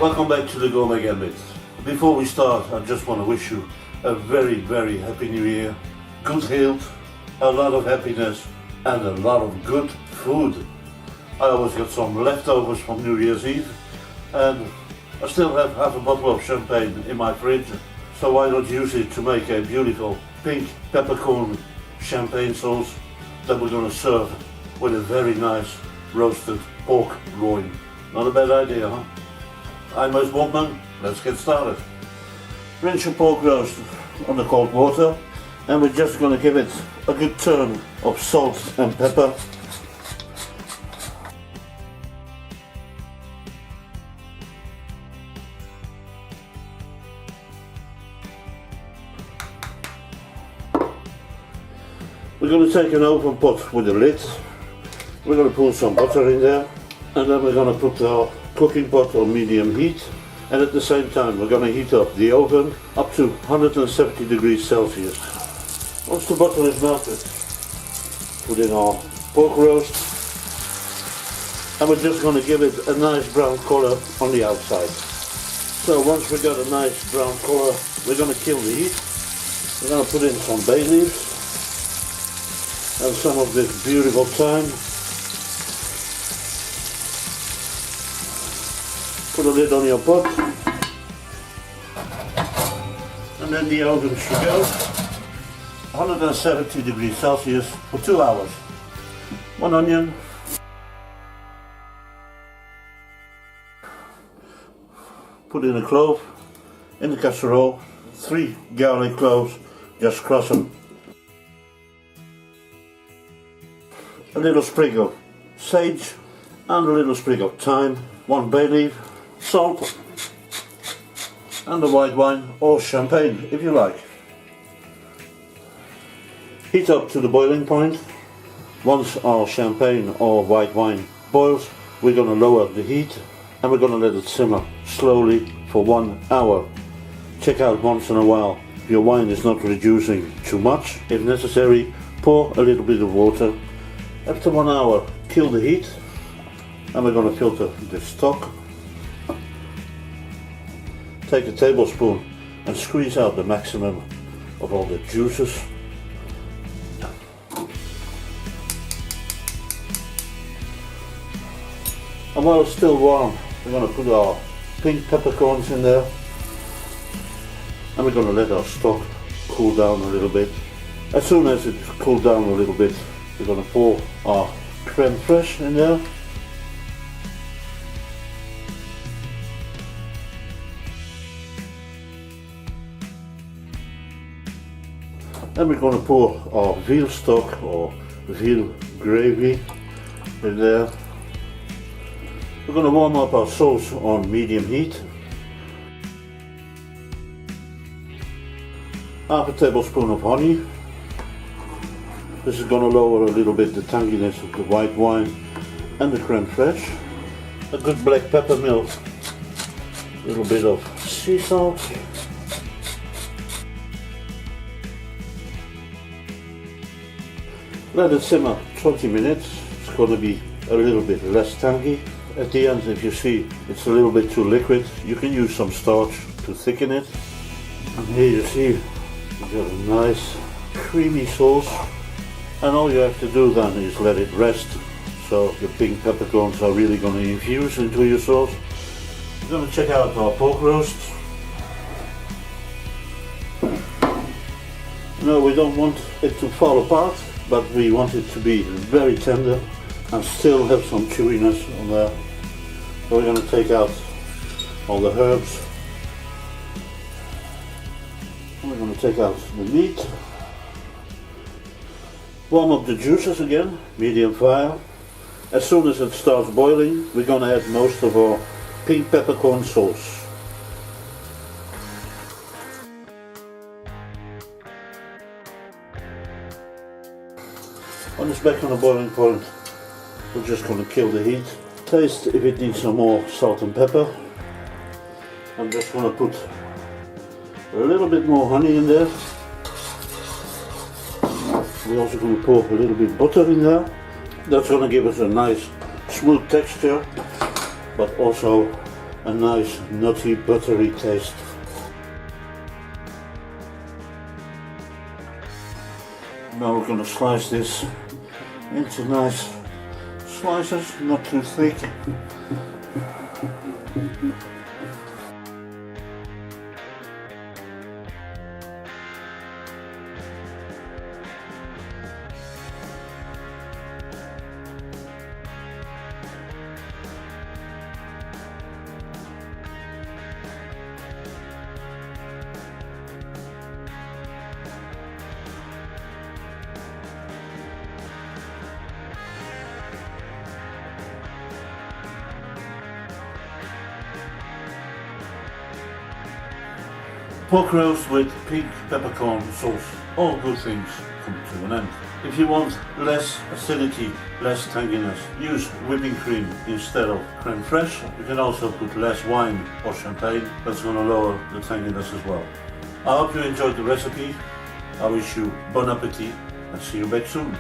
Welcome back to the Gourmet Gambit. Before we start, I just want to wish you a very, very happy new year. Good health, a lot of happiness and a lot of good food. I always got some leftovers from New Year's Eve and I still have half a bottle of champagne in my fridge, so why not use it to make a beautiful pink peppercorn champagne sauce that we're going to serve with a very nice roasted pork loin. Not a bad idea, huh? I'm Most Bombman, let's get started. Rinse your pork roast under cold water and we're just going to give it a good turn of salt and pepper. We're going to take an open pot with a lid. We're going to put some butter in there and then we're going to put our cooking pot on medium heat, and at the same time we're going to heat up the oven up to 170 degrees Celsius. Once the butter is melted, put in our pork roast and we're just going to give it a nice brown color on the outside. So once we got a nice brown color, we're going to kill the heat. We're going to put in some bay leaves and some of this beautiful thyme. Put a lid on your pot and then the oven should go 170 degrees Celsius for 2 hours. 1 onion, put in a clove in the casserole, 3 garlic cloves, just crush them, a little sprig of sage and a little sprig of thyme, 1 bay leaf, salt and the white wine or champagne if you like. Heat up to the boiling point. Once our champagne or white wine boils, we're going to lower the heat and we're going to let it simmer slowly for 1 hour. Check out once in a while your wine is not reducing too much. If necessary, pour a little bit of water. After 1 hour, kill the heat and we're going to filter the stock. Take a tablespoon and squeeze out the maximum of all the juices. And while it's still warm, we're going to put our pink peppercorns in there and we're going to let our stock cool down a little bit. As soon as it's cooled down a little bit, we're going to pour our crème fraiche in there. Then we're going to pour our veal stock or veal gravy in there. We're going to warm up our sauce on medium heat. Half a tablespoon of honey. This is going to lower a little bit the tanginess of the white wine and the crème fraiche. A good black pepper milk. A little bit of sea salt. Let it simmer 20 minutes, it's going to be a little bit less tangy. At the end, if you see it's a little bit too liquid, you can use some starch to thicken it. And here you see you got a nice creamy sauce. And all you have to do then is let it rest, so the pink peppercorns are really going to infuse into your sauce. We're going to check out our pork roast. No, we don't want it to fall apart, but we want it to be very tender and still have some chewiness on there. So we're going to take out all the herbs. We're going to take out the meat. Warm up the juices again, medium fire. As soon as it starts boiling, we're going to add most of our pink peppercorn sauce. When it's back on the boiling point, we're just going to kill the heat. Taste if it needs some more salt and pepper. I'm just going to put a little bit more honey in there. We're also going to pour a little bit of butter in there. That's going to give us a nice smooth texture, but also a nice nutty buttery taste. Now we're going to slice this into nice slices, not too thick. Pork roast with pink peppercorn sauce. All good things come to an end. If you want less acidity, less tanginess, use whipping cream instead of crème fraiche. You can also put less wine or champagne. That's going to lower the tanginess as well. I hope you enjoyed the recipe. I wish you bon appetit and see you back soon.